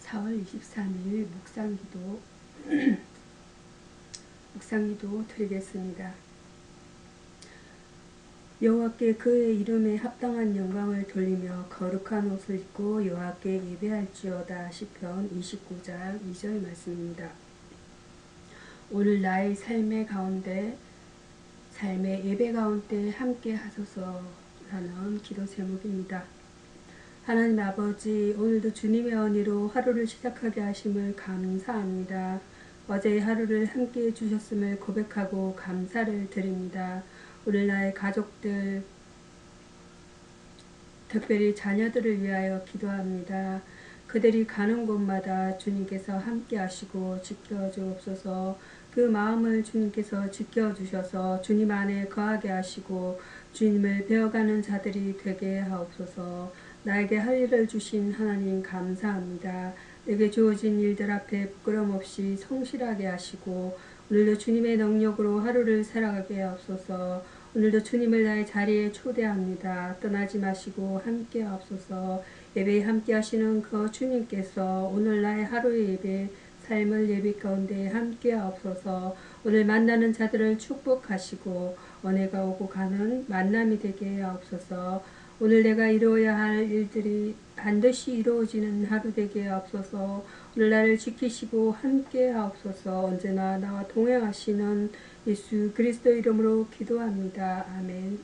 4월 23일 묵상기도 드리겠습니다. 여호와께 그의 이름에 합당한 영광을 돌리며 거룩한 옷을 입고 여호와께 예배할지어다. 시편 29장 2절 말씀입니다. 오늘 나의 삶의 예배 가운데 함께 하소서라는 기도 제목입니다. 하나님 아버지, 오늘도 주님의 은혜로 하루를 시작하게 하심을 감사합니다. 어제의 하루를 함께 해주셨음을 고백하고 감사를 드립니다. 오늘 나의 가족들, 특별히 자녀들을 위하여 기도합니다. 그들이 가는 곳마다 주님께서 함께 하시고 지켜주옵소서. 그 마음을 주님께서 지켜주셔서 주님 안에 거하게 하시고 주님을 배워가는 자들이 되게 하옵소서. 나에게 할 일을 주신 하나님 감사합니다. 내게 주어진 일들 앞에 부끄럼 없이 성실하게 하시고 오늘도 주님의 능력으로 하루를 살아가게 하옵소서. 오늘도 주님을 나의 자리에 초대합니다. 떠나지 마시고 함께 하옵소서. 예배에 함께 하시는 그 주님께서 오늘 나의 하루의 예배, 삶을 예배 가운데 함께 하옵소서. 오늘 만나는 자들을 축복하시고 은혜가 오고 가는 만남이 되게 하옵소서. 오늘 내가 이루어야 할 일들이 반드시 이루어지는 하루 되게 하옵소서. 오늘 나를 지키시고 함께 하옵소서. 언제나 나와 동행하시는 예수 그리스도 이름으로 기도합니다. 아멘.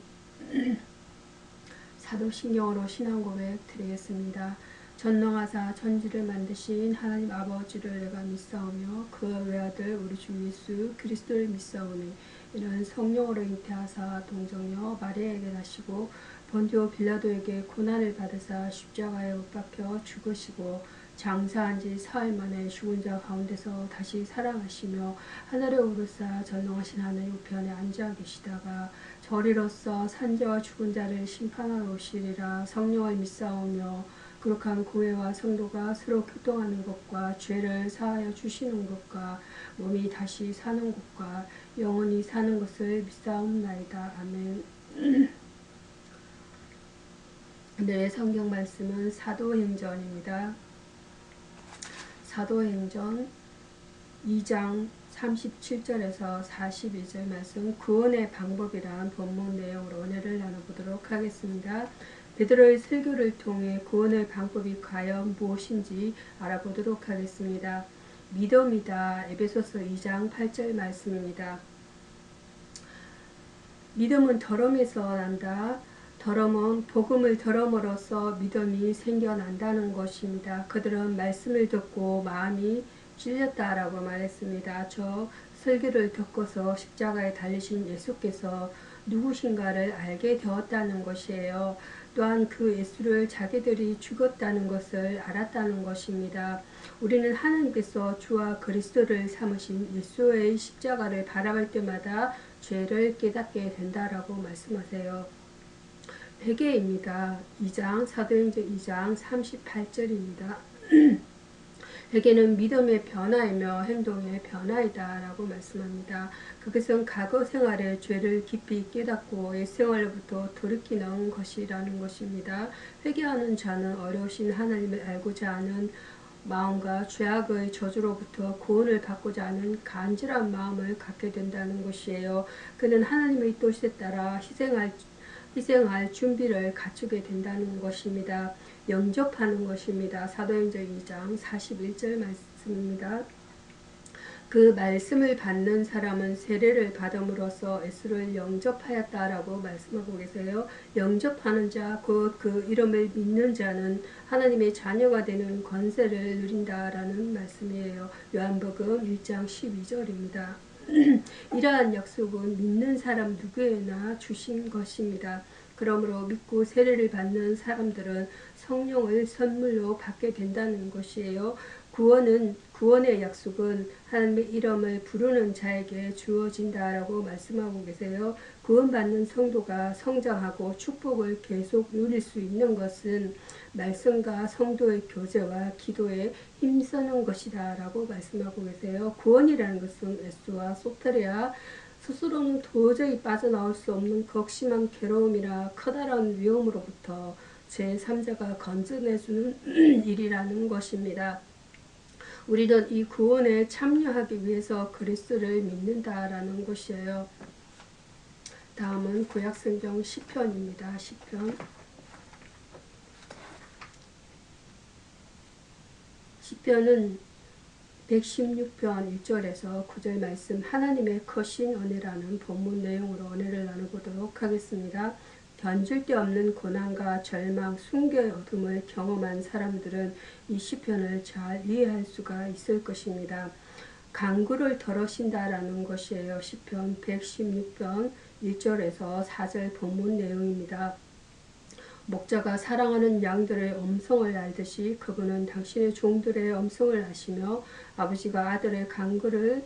사도신경으로 신앙 고백 드리겠습니다. 전능하사 천지를 만드신 하나님 아버지를 내가 믿사오며 그의 외아들 우리 주 예수 그리스도를 믿사오니 이는 성령으로 잉태하사 동정녀 마리아에게 나시고 본디오 빌라도에게 고난을 받으사 십자가에 못 박혀 죽으시고 장사한 지 사흘 만에 죽은 자 가운데서 다시 살아나시며 하늘에 오르사 전능하신 하늘 우편에 앉아 계시다가 저리로서 산자와 죽은 자를 심판하러 오시리라. 성령을 믿사오며 거룩한 교회와 성도가 서로 교통하는 것과 죄를 사하여 주시는 것과 몸이 다시 사는 것과 영원히 사는 것을 믿사옵나이다. 아멘. 오늘의 성경 말씀은 사도행전입니다. 사도행전 2장 37절에서 42절 말씀, 구원의 방법이란 본문 내용으로 은혜를 나눠보도록 하겠습니다. 베드로의 설교를 통해 구원의 방법이 과연 무엇인지 알아보도록 하겠습니다. 믿음이다. 에베소서 2장 8절 말씀입니다. 믿음은 덜음에서 난다. 덜음은 복음을 들음으로써 믿음이 생겨난다는 것입니다. 그들은 말씀을 듣고 마음이 찔렸다라고 말했습니다. 저 설교를 듣고서 십자가에 달리신 예수께서 누구신가를 알게 되었다는 것이에요. 또한 그 예수를 자기들이 죽었다는 것을 알았다는 것입니다. 우리는 하나님께서 주와 그리스도를 삼으신 예수의 십자가를 바라볼 때마다 죄를 깨닫게 된다라고 말씀하세요. 회개입니다. 사도행전 2장 38절입니다. 회개는 믿음의 변화이며 행동의 변화이다 라고 말씀합니다. 그것은 과거 생활의 죄를 깊이 깨닫고 옛 생활로부터 돌이키는 것이라는 것입니다. 회개하는 자는 어려우신 하나님을 알고자 하는 마음과 죄악의 저주로부터 구원을 받고자 하는 간절한 마음을 갖게 된다는 것이에요. 그는 하나님의 뜻에 따라 희생할 준비를 갖추게 된다는 것입니다. 영접하는 것입니다. 사도행전 2장 41절 말씀입니다. 그 말씀을 받는 사람은 세례를 받음으로써 예수를 영접하였다라고 말씀하고 계세요. 영접하는 자, 곧 그 이름을 믿는 자는 하나님의 자녀가 되는 권세를 누린다라는 말씀이에요. 요한복음 1장 12절입니다. 이러한 약속은 믿는 사람 누구에나 주신 것입니다. 그러므로 믿고 세례를 받는 사람들은 성령을 선물로 받게 된다는 것이에요. 구원의 약속은 하나님의 이름을 부르는 자에게 주어진다라고 말씀하고 계세요. 구원받는 성도가 성장하고 축복을 계속 누릴 수 있는 것은 말씀과 성도의 교제와 기도에 힘쓰는 것이다 라고 말씀하고 계세요. 구원이라는 것은 예수와 소테리아 스스로는 도저히 빠져나올 수 없는 극심한 괴로움이라 커다란 위험으로부터 제3자가 건져내주는 일이라는 것입니다. 우리는 이 구원에 참여하기 위해서 그리스도를 믿는다라는 것이에요. 다음은 구약성경 시편입니다. 시편은 116편 1절에서 9절 말씀, 하나님의 크신 은혜라는 본문 내용으로 은혜를 나눠보도록 하겠습니다. 견줄 데 없는 고난과 절망, 숭고의 어둠을 경험한 사람들은 이 시편을 잘 이해할 수가 있을 것입니다. 강구를 덜으신다라는 것이에요. 시편 116편 1절에서 4절 본문 내용입니다. 목자가 사랑하는 양들의 음성을 알듯이 그분은 당신의 종들의 음성을 아시며 아버지가 아들의 간구를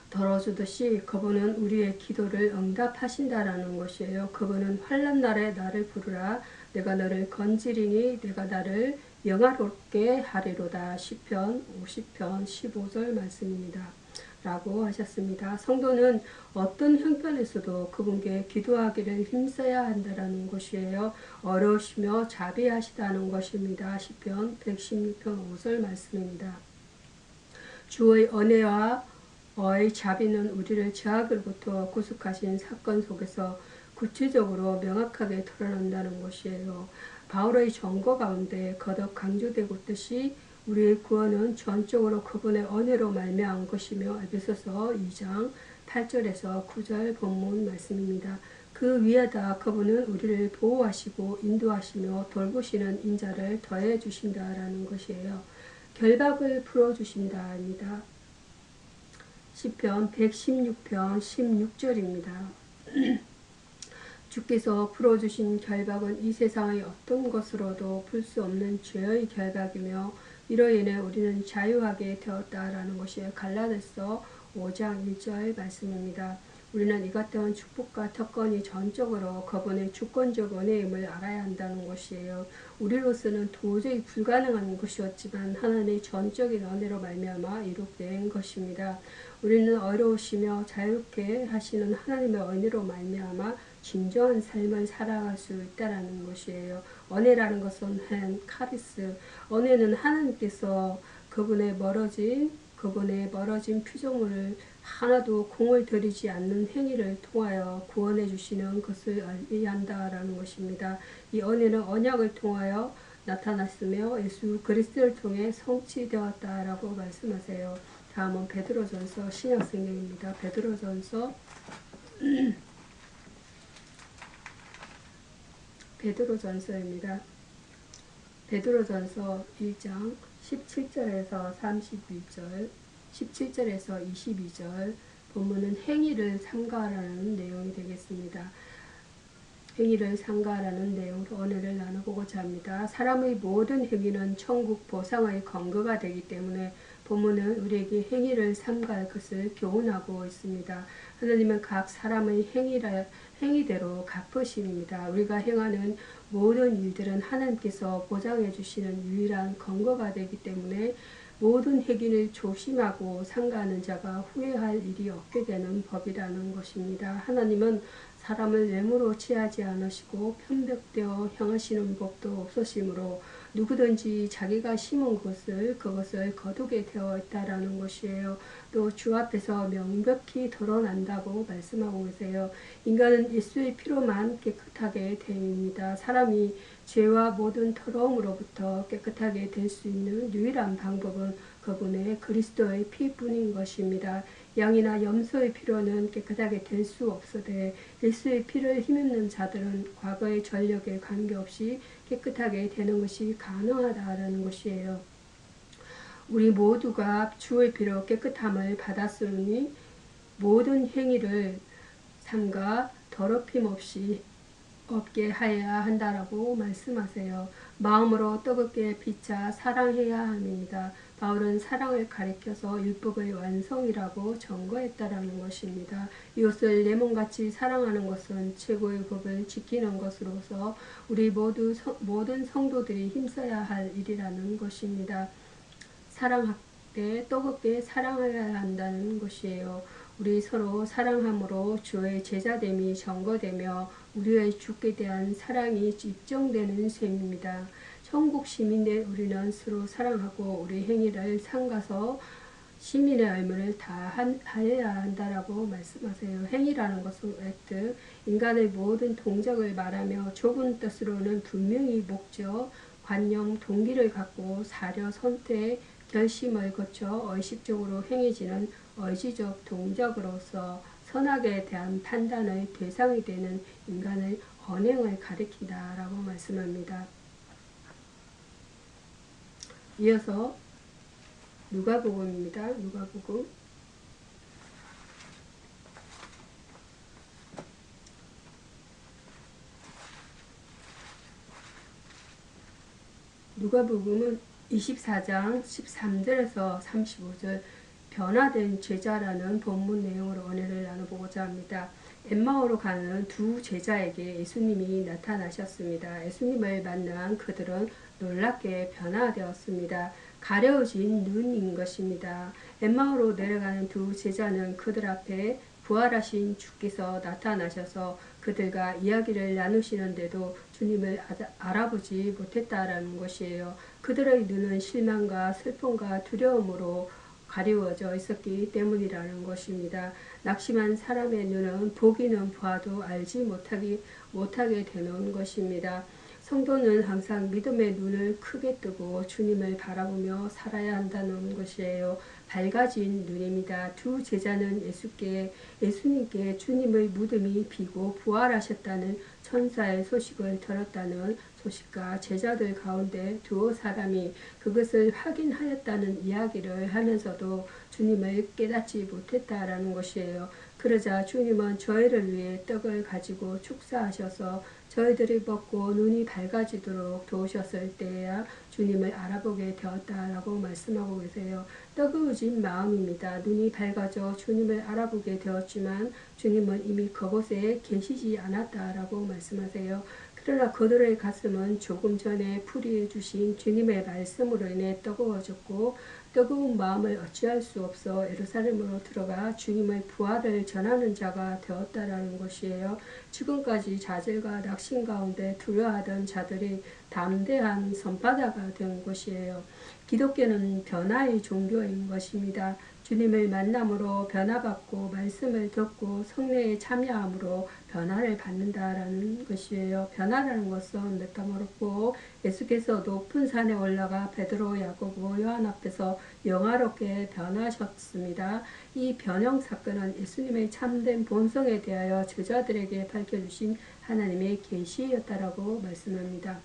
덜어주듯이 그분은 우리의 기도를 응답하신다라는 것이에요. 그분은 환난 날에 나를 부르라. 내가 너를 건지리니 내가 나를 영화롭게 하리로다. 시편 50편 15절 말씀입니다. 라고 하셨습니다. 성도는 어떤 형편에서도 그분께 기도하기를 힘써야 한다는 것이에요. 어려우시며 자비하시다는 것입니다. 시편 116편 5절 말씀입니다. 주의 은혜와 자비는 우리를 죄악으로부터 구속하신 사건 속에서 구체적으로 명확하게 드러난다는 것이에요. 바울의 전거 가운데 거듭 강조되고 있듯이 우리의 구원은 전적으로 그분의 은혜로 말미암은 것이며 에베소서 2장 8절에서 9절 본문 말씀입니다. 그 위에다 그분은 우리를 보호하시고 인도하시며 돌보시는 인자를 더해 주신다라는 것이에요. 결박을 풀어주신다입니다. 시편 116편 16절입니다. 주께서 풀어주신 결박은 이 세상의 어떤 것으로도 풀 수 없는 죄의 결박이며 이로 인해 우리는 자유하게 되었다라는 것이 갈라디아서 5장 1절 말씀입니다. 우리는 이 같은 축복과 특권이 전적으로 그분의 주권적 은혜임을 알아야 한다는 것이에요. 우리로서는 도저히 불가능한 것이었지만 하나님의 전적인 은혜로 말미암아 이루게 된 것입니다. 우리는 어려우시며 자유롭게 하시는 하나님의 은혜로 말미암아 진정한 삶을 살아갈 수 있다라는 것이에요. 은혜라는 것은 카리스, 은혜는 하나님께서 그분의 멀어진 피조물을 하나도 공을 들이지 않는 행위를 통하여 구원해 주시는 것을 의미한다라는 것입니다. 이 은혜는 언약을 통하여 나타났으며 예수 그리스도를 통해 성취되었다라고 말씀하세요. 다음은 베드로전서 신약성경입니다. 베드로전서입니다. 베드로전서 1장 17절에서 32절, 17절에서 22절 본문은 행위를 삼가하라는 내용이 되겠습니다. 행위를 삼가하라는 내용으로 은혜를 나눠보고자 합니다. 사람의 모든 행위는 천국 보상의 근거가 되기 때문에 본문은 우리에게 행위를 삼가할 것을 교훈하고 있습니다. 하나님은 각 사람의 행위대로 갚으십니다. 우리가 행하는 모든 일들은 하나님께서 보장해 주시는 유일한 근거가 되기 때문에 모든 행위를 조심하고 삼가하는 자가 후회할 일이 없게 되는 법이라는 것입니다. 하나님은 사람을 외모로 취하지 않으시고 편벽되어 향하시는 법도 없으시므로 누구든지 자기가 심은 그것을 거두게 되어 있다라는 것이에요. 또 주 앞에서 명백히 드러난다고 말씀하고 계세요. 인간은 예수의 피로만 깨끗하게 됩니다. 사람이 죄와 모든 더러움으로부터 깨끗하게 될 수 있는 유일한 방법은 그분의 그리스도의 피뿐인 것입니다. 양이나 염소의 피로는 깨끗하게 될 수 없으되 예수의 피를 힘입는 자들은 과거의 전력에 관계없이 깨끗하게 되는 것이 가능하다는 것이에요. 우리 모두가 주의 피로 깨끗함을 받았으니 모든 행위를 삼가 더럽힘 없게 하여야 한다라고 말씀하세요. 마음으로 뜨겁게 비차 사랑해야 합니다. 바울은 사랑을 가리켜서 율법의 완성이라고 전거했다라는 것입니다. 이것을 내 몸같이 사랑하는 것은 최고의 법을 지키는 것으로서 우리 모든 성도들이 힘써야 할 일이라는 것입니다. 사랑할 때 뜨겁게 사랑해야 한다는 것이에요. 우리 서로 사랑함으로 주의 제자됨이 전거되며 우리의 주께 대한 사랑이 입증되는 셈입니다. 천국 시민의 우리는 서로 사랑하고 우리 행위를 삼가서 시민의 의무를 다해야 한다라고 말씀하세요. 행위라는 것은 액트, 인간의 모든 동작을 말하며 좁은 뜻으로는 분명히 목적, 관념, 동기를 갖고 사려, 선택, 결심을 거쳐 의식적으로 행해지는 의지적 동작으로서 선악에 대한 판단의 대상이 되는 인간의 언행을 가리킨다라고 말씀합니다. 이어서 누가복음입니다. 누가복음. 누가복음은 24장 13절에서 35절 변화된 제자라는 본문 내용으로 은혜를 나눠보고자 합니다. 엠마오로 가는 두 제자에게 예수님이 나타나셨습니다. 예수님을 만난 그들은 놀랍게 변화되었습니다. 가려진 눈인 것입니다. 엠마오로 내려가는 두 제자는 그들 앞에 부활하신 주께서 나타나셔서 그들과 이야기를 나누시는데도 주님을 알아보지 못했다라는 것이에요. 그들의 눈은 실망과 슬픔과 두려움으로 가리워져 있었기 때문이라는 것입니다. 낙심한 사람의 눈은 보기는 봐도 알지 못하게 되는 것입니다. 성도는 항상 믿음의 눈을 크게 뜨고 주님을 바라보며 살아야 한다는 것이에요. 밝아진 눈입니다. 두 제자는 예수님께 주님의 무덤이 비고 부활하셨다는 천사의 소식을 들었다는 소식과 제자들 가운데 두어 사람이 그것을 확인하였다는 이야기를 하면서도 주님을 깨닫지 못했다라는 것이에요. 그러자 주님은 저희를 위해 떡을 가지고 축사하셔서 저희들이 먹고 눈이 밝아지도록 도우셨을 때야 주님을 알아보게 되었다라고 말씀하고 계세요. 뜨거워진 마음입니다. 눈이 밝아져 주님을 알아보게 되었지만 주님은 이미 그곳에 계시지 않았다라고 말씀하세요. 그러나 그들의 가슴은 조금 전에 풀이해 주신 주님의 말씀으로 인해 뜨거워졌고 뜨거운 마음을 어찌할 수 없어 예루살렘으로 들어가 주님의 부활을 전하는 자가 되었다라는 것이에요. 지금까지 좌절과 낙심 가운데 두려워하던 자들이 담대한 선바다가 된 것이에요. 기독교는 변화의 종교인 것입니다. 주님을 만남으로 변화받고 말씀을 듣고 성례에 참여함으로 변화를 받는다라는 것이에요. 변화라는 것은 메타모르고 예수께서 높은 산에 올라가 베드로, 야고보, 요한 앞에서 영화롭게 변하셨습니다. 이 변형 사건은 예수님의 참된 본성에 대하여 제자들에게 밝혀주신 하나님의 계시였다라고 말씀합니다.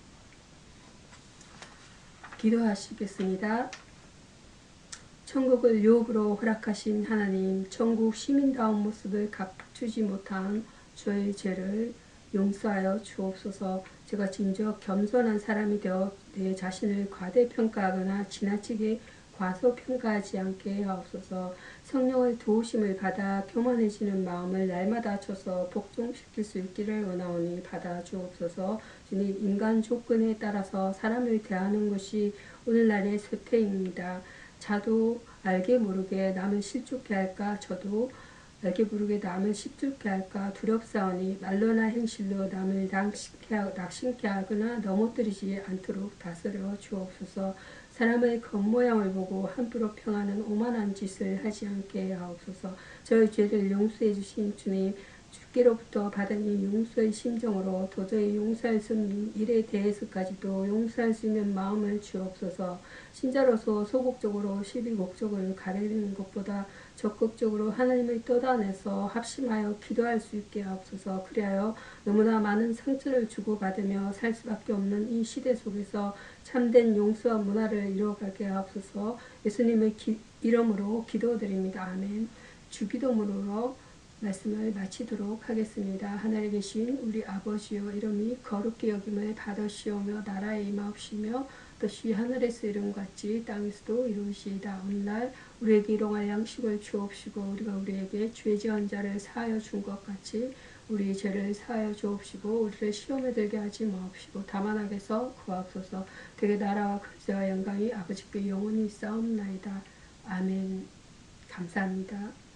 기도하시겠습니다. 천국을 유업으로 허락하신 하나님, 천국 시민다운 모습을 갖추지 못한 저의 죄를 용서하여 주옵소서. 제가 진즉 겸손한 사람이 되어 내 자신을 과대평가하거나 지나치게 과소평가하지 않게 하옵소서. 성령의 도우심을 받아 교만해지는 마음을 날마다 쳐서 복종시킬 수 있기를 원하오니 받아 주옵소서. 주님, 인간 조건에 따라서 사람을 대하는 것이 오늘날의 쇠퇴입니다. 자도 알게 모르게 남을 실족해 할까, 저도 알게 모르게 남을 실족해 할까 두렵사오니 말로나 행실로 남을 낙심케 하거나 넘어뜨리지 않도록 다스려 주옵소서. 사람의 겉모양을 보고 함부로 평하는 오만한 짓을 하지 않게 하옵소서. 저의 죄를 용서해 주신 주님, 주께로부터 받은 이 용서의 심정으로 도저히 용서할 수 없는 일에 대해서까지도 용서할 수 있는 마음을 주옵소서. 신자로서 소극적으로 시비곡적을 가리는 것보다 적극적으로 하나님의 뜻 안에서 합심하여 기도할 수 있게 하옵소서. 그리하여 너무나 많은 상처를 주고받으며 살 수밖에 없는 이 시대 속에서 참된 용서와 문화를 이루어가게 하옵소서. 예수님의 이름으로 기도드립니다. 아멘. 주기도문으로 말씀을 마치도록 하겠습니다. 하늘에 계신 우리 아버지여, 이름이 거룩히 여김을 받으시오며 나라에 임하옵시며 뜻이 하늘에서 이룬같이 땅에서도 이루시이다. 오늘날 우리에게 일용할 양식을 주옵시고 우리가 우리에게 죄 지은 자를 사하여 준 것 같이 우리 죄를 사하여 주옵시고 우리를 시험에 들게 하지 마옵시고 다만 악에서 구하옵소서. 되게 나라와 권세와 영광이 아버지께 영원히 있사옵나이다. 아멘. 감사합니다.